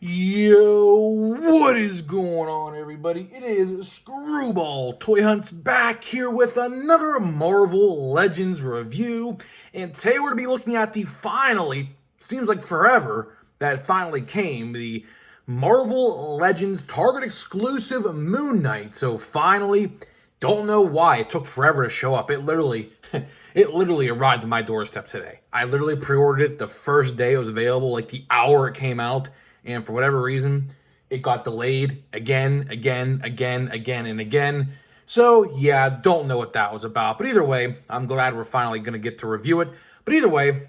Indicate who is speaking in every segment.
Speaker 1: Yo, what is going on, everybody? It is Screwball Toy Hunts back here with another Marvel Legends review. And today we're going to be looking at seems like forever that it finally came, the Marvel Legends Target exclusive Moon Knight. So finally, don't know why it took forever to show up. It literally arrived at my doorstep today. I literally pre-ordered it the first day it was available, like the hour it came out. And for whatever reason, it got delayed again. So, yeah, don't know what that was about. But either way, I'm glad we're finally going to get to review it. But either way,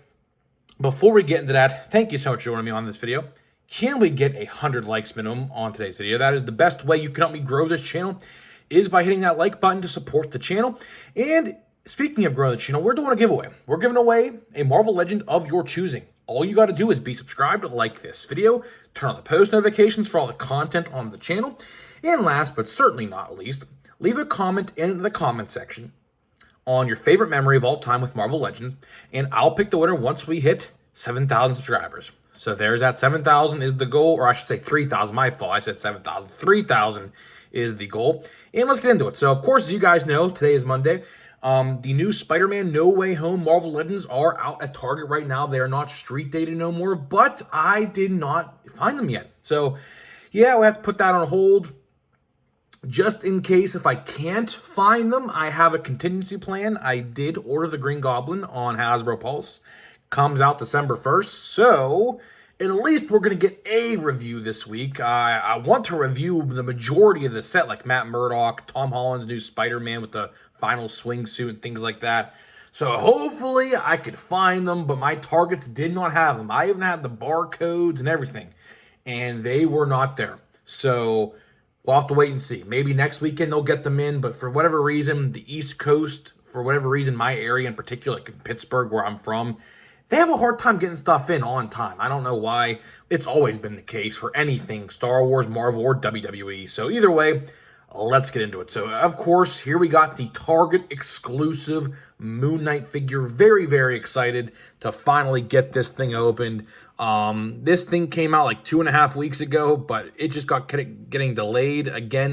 Speaker 1: before we get into that, thank you so much for joining me on this video. Can we get 100 likes minimum on today's video? That is the best way you can help me grow this channel, is by hitting that like button to support the channel. And speaking of growing the channel, we're doing a giveaway. We're giving away a Marvel Legend of your choosing. All you got to do is be subscribed, like this video, turn on the post notifications for all the content on the channel, and last but certainly not least, leave a comment in the comment section on your favorite memory of all time with Marvel Legends, and I'll pick the winner once we hit 7,000 subscribers. So there's that. 7,000 is the goal, or I should say 3,000. My fault. I said 7,000. 3,000 is the goal. And let's get into it. So, of course, as you guys know, today is Monday. The new Spider-Man No Way Home Marvel Legends are out at Target right now. They are not street dated no more, but I did not find them yet. So, yeah, we have to put that on hold. Just in case if I can't find them, I have a contingency plan. I did order the Green Goblin on Hasbro Pulse. Comes out December 1st, so at least we're going to get a review this week. I want to review the majority of the set, like Matt Murdock, Tom Holland's new Spider-Man with the final swing suit and things like that. So hopefully I could find them, but my Targets did not have them. I even had the barcodes and everything, and they were not there. So we'll have to wait and see. Maybe next weekend they'll get them in, but for whatever reason, the East Coast, for whatever reason, my area in particular, like in Pittsburgh, where I'm from, they have a hard time getting stuff in on time. I don't know why. It's always been the case for anything Star Wars, Marvel, or WWE. So either way, let's get into it. So, of course, here we got the Target exclusive Moon Knight figure. Very, very excited to finally get this thing opened. This thing came out like 2.5 weeks ago, but it just got getting delayed again.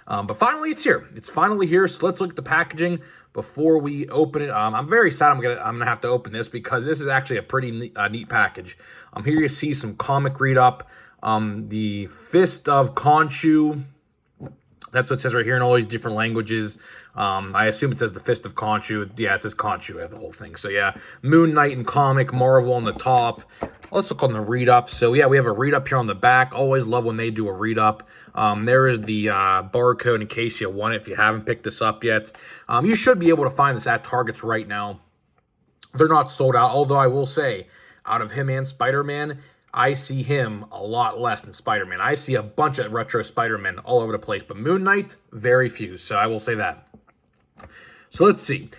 Speaker 1: But finally, it's here. It's finally here. So let's look at the packaging before we open it. I'm very sad I'm gonna have to open this because this is actually a pretty neat package. Here you see some comic read up. The Fist of Khonshu. That's what it says right here in all these different languages. I assume it says the Fist of Khonshu. Yeah, it says Khonshu. I have the whole thing. So yeah, Moon Knight and comic, Marvel on the top. Let's look on the read-up. So yeah, we have a read-up here on the back. Always love when they do a read-up. There is the barcode in case you want it if you haven't picked this up yet. You should be able to find this at Targets right now. They're not sold out, although I will say, out of him and Spider-Man, I see him a lot less than Spider-Man. I see a bunch of retro Spider-Man all over the place, but Moon Knight, very few, so I will say that. So let's see.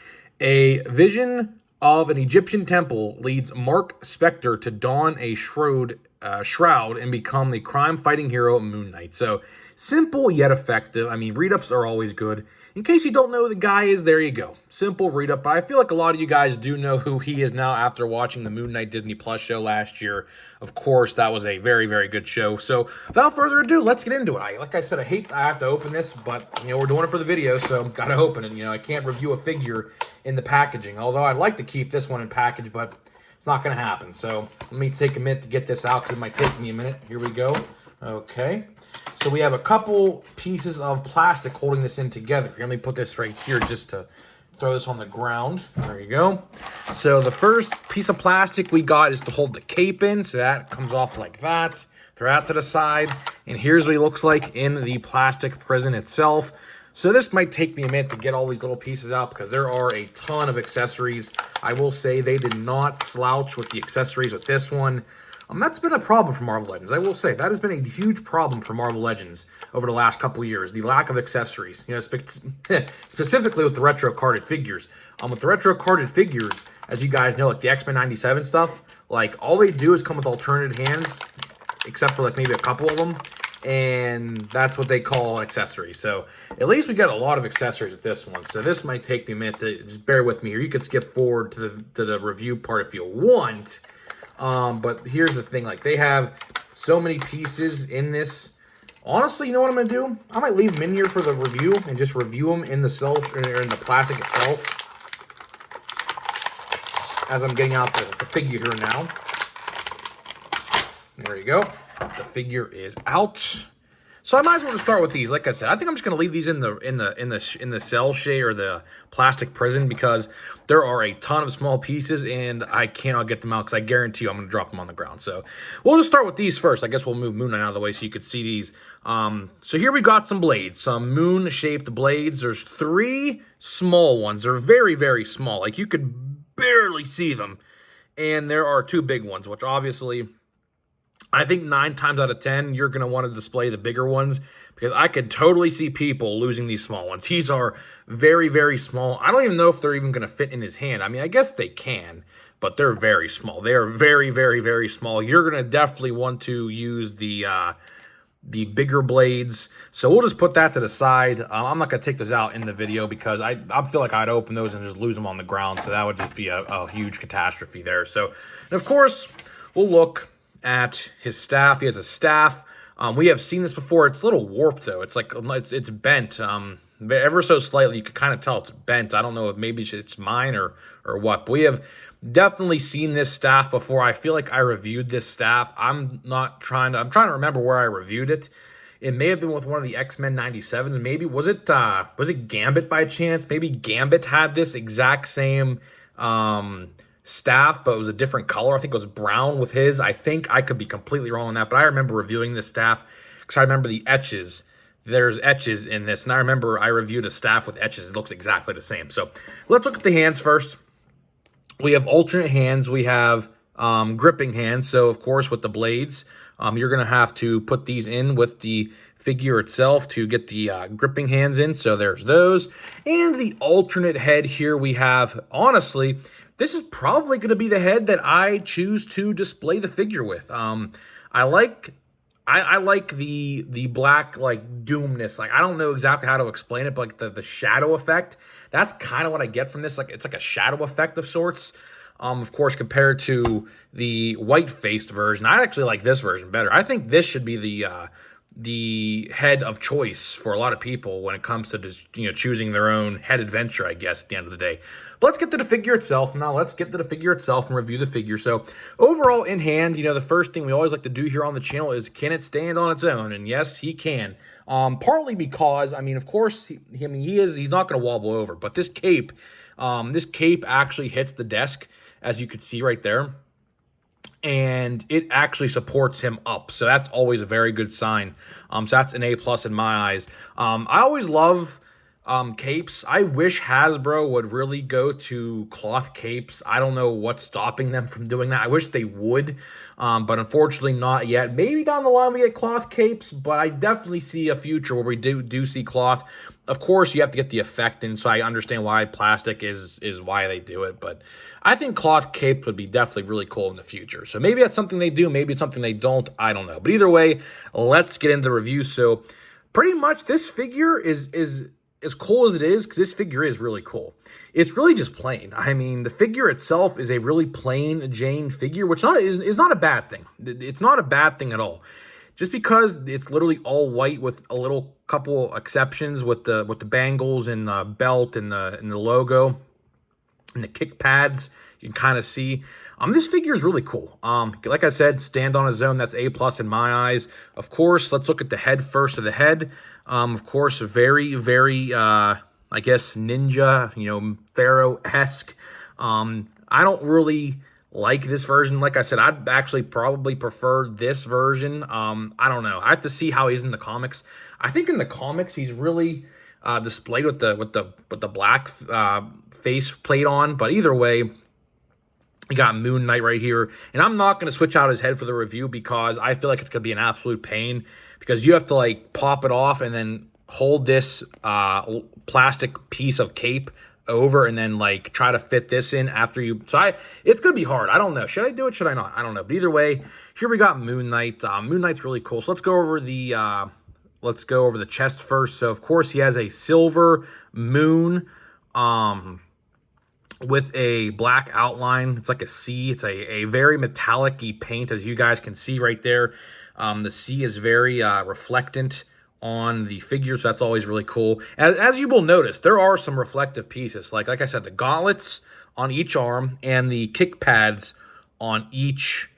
Speaker 1: A vision of an Egyptian temple leads Mark Spector to don a shroud and become the crime-fighting hero Moon Knight. So, simple yet effective. I mean, read-ups are always good. In case you don't know who the guy is, there you go. Simple read-up. I feel like a lot of you guys do know who he is now after watching the Moon Knight Disney Plus show last year. Of course, that was a very, very good show. So, without further ado, let's get into it. Like I said, I have to open this, but, we're doing it for the video, so gotta open it. I can't review a figure in the packaging, although I'd like to keep this one in package, but it's not going to happen. So let me take a minute to get this out because it might take me a minute. Here we go. Okay. So we have a couple pieces of plastic holding this in together. Let me put this right here just to throw this on the ground. There you go. So the first piece of plastic we got is to hold the cape in. So that comes off like that. Throw that to the side. And here's what he looks like in the plastic prison itself. So this might take me a minute to get all these little pieces out because there are a ton of accessories. I will say they did not slouch with the accessories with this one. That's been a problem for Marvel Legends. I will say that has been a huge problem for Marvel Legends over the last couple years. The lack of accessories, specifically with the retro carded figures. With the retro carded figures, as you guys know, like the X-Men 97 stuff, like all they do is come with alternative hands, except for like maybe a couple of them. And that's what they call accessories. So at least we got a lot of accessories with this one. So this might take me a minute to just bear with me, or you could skip forward to the review part if you want. But here's the thing, like they have So many pieces in this. Honestly, you know what I'm going to do? I might leave them in here for the review and just review them in the in the plastic itself. As I'm getting out the figure here now. There you go. The figure is out. So I might as well just start with these. Like I said, I think I'm just gonna leave these in the cell shade or the plastic prison because there are a ton of small pieces and I cannot get them out because I guarantee you I'm gonna drop them on the ground. So we'll just start with these first. I guess we'll move Moon Knight out of the way so you could see these. So here we got some blades, some moon-shaped blades. There's 3 small ones. They're very, very small. Like you could barely see them. And there are 2 big ones, which obviously I think 9 times out of 10, you're going to want to display the bigger ones because I could totally see people losing these small ones. These are very, very small. I don't even know if they're even going to fit in his hand. I mean, I guess they can, but they're very small. They are very, very, very small. You're going to definitely want to use the bigger blades. So we'll just put that to the side. I'm not going to take those out in the video because I feel like I'd open those and just lose them on the ground. So that would just be a huge catastrophe there. So, and of course, we'll look at his staff. He has a staff. We have seen this before. It's a little warped though. It's like it's bent ever so slightly. You can kind of tell it's bent. I don't know if maybe it's mine or what. But we have definitely seen this staff before. I feel like I reviewed this staff. I'm trying to remember where I reviewed it. It may have been with one of the X-Men 97s. Maybe was it Gambit by chance? Maybe Gambit had this exact same staff, but it was a different color. I think it was brown with his. I think I could be completely wrong on that, but I remember reviewing this staff because I remember the etches. There's etches in this, and I remember I reviewed a staff with etches. It looks exactly the same. So let's look at the hands first. We have alternate hands. We have gripping hands. So of course with the blades, you're going to have to put these in with the figure itself to get the gripping hands in. So there's those. And the alternate head here we have, honestly, this is probably going to be the head that I choose to display the figure with. I like the black like doomness. Like I don't know exactly how to explain it, but like the shadow effect. That's kind of what I get from this. Like it's like a shadow effect of sorts. Of course, compared to the white-faced version, I actually like this version better. I think this should be the head of choice for a lot of people when it comes to just, choosing their own head adventure, I guess, at the end of the day. But let's get to the figure itself. Now, let's get to the figure itself and review the figure. So, overall, in hand, the first thing we always like to do here on the channel is, can it stand on its own? And yes, he can. Partly because, of course, he's not going to wobble over. But this cape actually hits the desk, as you could see right there. And it actually supports him up. So that's always a very good sign. So that's an A+ in my eyes. I always love capes. I wish Hasbro would really go to cloth capes. I don't know what's stopping them from doing that. I wish they would, but unfortunately not yet. Maybe down the line we get cloth capes, but I definitely see a future where we do see cloth. Of course, you have to get the effect in, so I understand why plastic is why they do it, but I think cloth cape would be definitely really cool in the future. So maybe that's something they do, maybe it's something they don't, I don't know. But either way, let's get into the review. So pretty much this figure is as cool as it is, because this figure is really cool. It's really just plain. The figure itself is a really plain Jane figure, which is not a bad thing. It's not a bad thing at all. Just because it's literally all white with a little couple exceptions with the bangles and the belt and the logo and the kick pads, you can kind of see. This figure is really cool. Like I said, stand on his own. That's A+ in my eyes. Of course, let's look at the head first. So the head, of course, very, very, I guess, ninja, Pharaoh-esque. I don't really like this version. Like I said, I'd actually probably prefer this version. I don't know. I have to see how he's in the comics. I think in the comics he's really displayed with the black face plate on. But either way, you got Moon Knight right here. And I'm not going to switch out his head for the review because I feel like it's going to be an absolute pain because you have to like pop it off and then hold this plastic piece of cape over and then like try to fit this in after you. So it's gonna be hard. I don't know. Should I do it? Should I not? I don't know. But either way, here we got Moon Knight. Moon Knight's really cool. So let's go over the chest first. So of course he has a silver moon with a black outline. It's like a C. It's a very metallic-y paint, as you guys can see right there. The C is very reflectant on the figure, so that's always really cool. As you will notice, there are some reflective pieces. Like I said, the gauntlets on each arm and the kick pads on each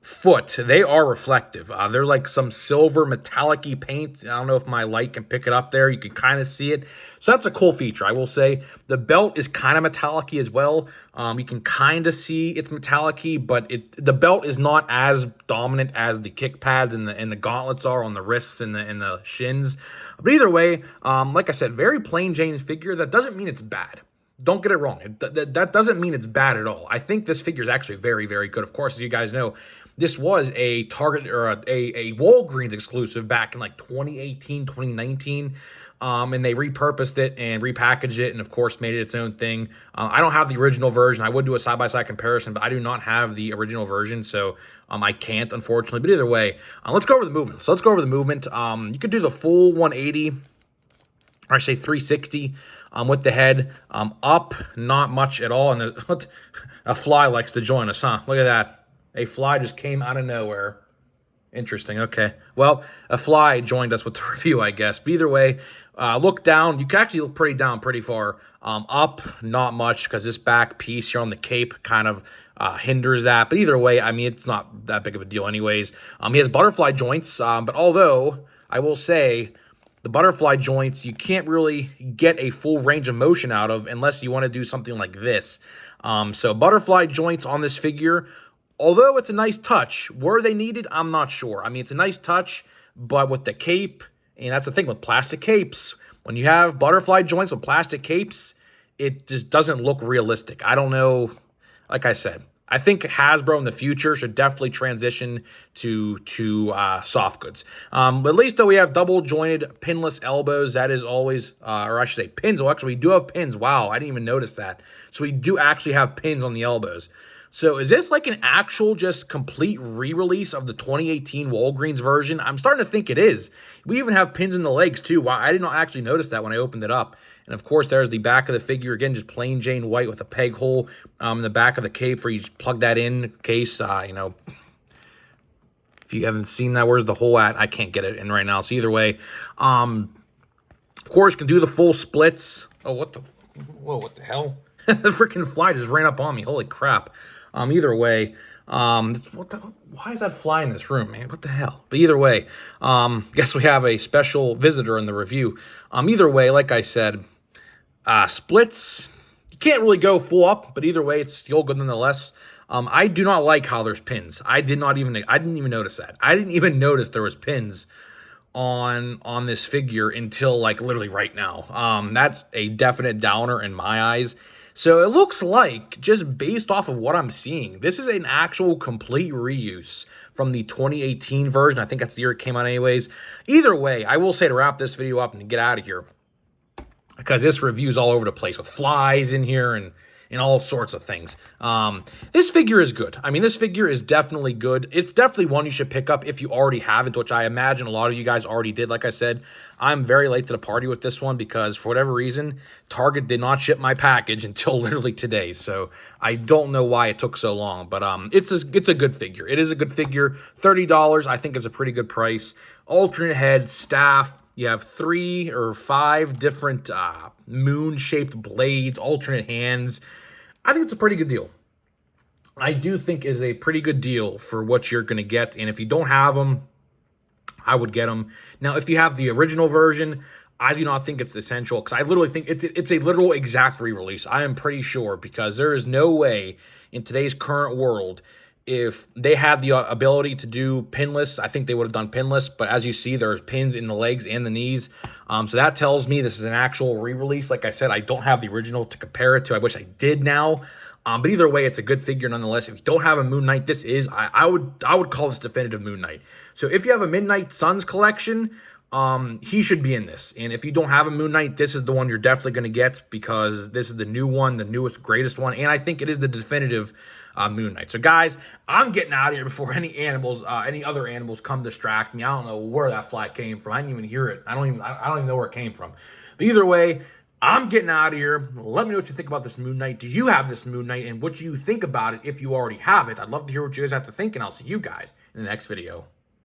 Speaker 1: foot, they are reflective. They're like some silver metallic-y paint. I don't know if my light can pick it up there. You can kind of see it. So that's a cool feature, I will say. The belt is kind of metallic-y as well. You can kind of see it's metallic-y, but the belt is not as dominant as the kick pads and the gauntlets are on the wrists and the shins. But either way, like I said, very plain Jane figure. That doesn't mean it's bad. Don't get it wrong. That doesn't mean it's bad at all. I think this figure is actually very, very good. Of course, as you guys know, this was a Target or a Walgreens exclusive back in like 2018, 2019. And they repurposed it and repackaged it and, of course, made it its own thing. I don't have the original version. I would do a side-by-side comparison, but I do not have the original version, so I can't, unfortunately. But either way, let's go over the movement. So let's go over the movement. You could do the full 180, or I say 360. With the head up, not much at all. And a fly likes to join us, huh? Look at that. A fly just came out of nowhere. Interesting. Okay. Well, a fly joined us with the review, I guess. But either way, look down. You can actually look pretty far. Up, not much, because this back piece here on the cape kind of hinders that. But either way, I mean, it's not that big of a deal anyways. He has butterfly joints, but although I will say the butterfly joints, you can't really get a full range of motion out of unless you want to do something like this. So butterfly joints on this figure, although it's a nice touch, were they needed? I'm not sure. I mean, it's a nice touch, but with the cape, and that's the thing with plastic capes, when you have butterfly joints with plastic capes, it just doesn't look realistic. I don't know. Like I said, I think Hasbro in the future should definitely transition to soft goods. At least though we have double jointed pinless elbows. That is always, or I should say pins. Well, actually we do have pins. Wow, I didn't even notice that. So we do actually have pins on the elbows. So is this like an actual just complete re-release of the 2018 Walgreens version? I'm starting to think it is. We even have pins in the legs too. Wow, I did not actually notice that when I opened it up. And of course, there's the back of the figure. Again, just plain Jane white with a peg hole in the back of the cape where you just plug that in case, you know, if you haven't seen that, where's the hole at? I can't get it in right now. So either way, of course, you can do the full splits. Oh, what the hell? The freaking fly just ran up on me. Holy crap. Either way, why is that fly in this room, man? What the hell? But either way, guess we have a special visitor in the review. Either way, like I said, splits, you can't really go full up, but either way, it's still good nonetheless. I do not like how there's pins. I didn't even notice that. I didn't even notice there was pins on this figure until like literally right now. That's a definite downer in my eyes. So it looks like, just based off of what I'm seeing, this is an actual complete reuse from the 2018 version. I think that's the year it came out anyways. Either way, I will say to wrap this video up and get out of here, because this review's all over the place with flies in here and all sorts of things. This figure is good. I mean, this figure is definitely good. It's definitely one you should pick up if you already haven't, which I imagine a lot of you guys already did. Like I said, I'm very late to the party with this one because for whatever reason, Target did not ship my package until literally today. So I don't know why it took so long, but it's a good figure. It is a good figure. $30, I think, is a pretty good price. Alternate head, staff. You have 3 or 5 different moon-shaped blades, alternate hands. I think it's a pretty good deal. I do think it's a pretty good deal for what you're going to get. And if you don't have them, I would get them. Now, if you have the original version, I do not think it's essential because I literally think it's a literal exact re-release. I am pretty sure, because there is no way in today's current world, if they had the ability to do pinless, I think they would have done pinless. But as you see, there's pins in the legs and the knees. So that tells me this is an actual re-release. Like I said, I don't have the original to compare it to. I wish I did now. But either way, it's a good figure nonetheless. If you don't have a Moon Knight, this is, I would call this definitive Moon Knight. So if you have a Midnight Suns collection, he should be in this. And if you don't have a Moon Knight, this is the one you're definitely going to get, because this is the new one, the newest, greatest one. And I think it is the definitive Moon Knight. So guys, I'm getting out of here before any other animals come distract me. I don't know where that fly came from. I didn't even hear it. I don't even know where it came from. But either way, I'm getting out of here. Let me know what you think about this Moon Knight. Do you have this Moon Knight, and what you think about it if you already have it? I'd love to hear what you guys have to think, and I'll see you guys in the next video.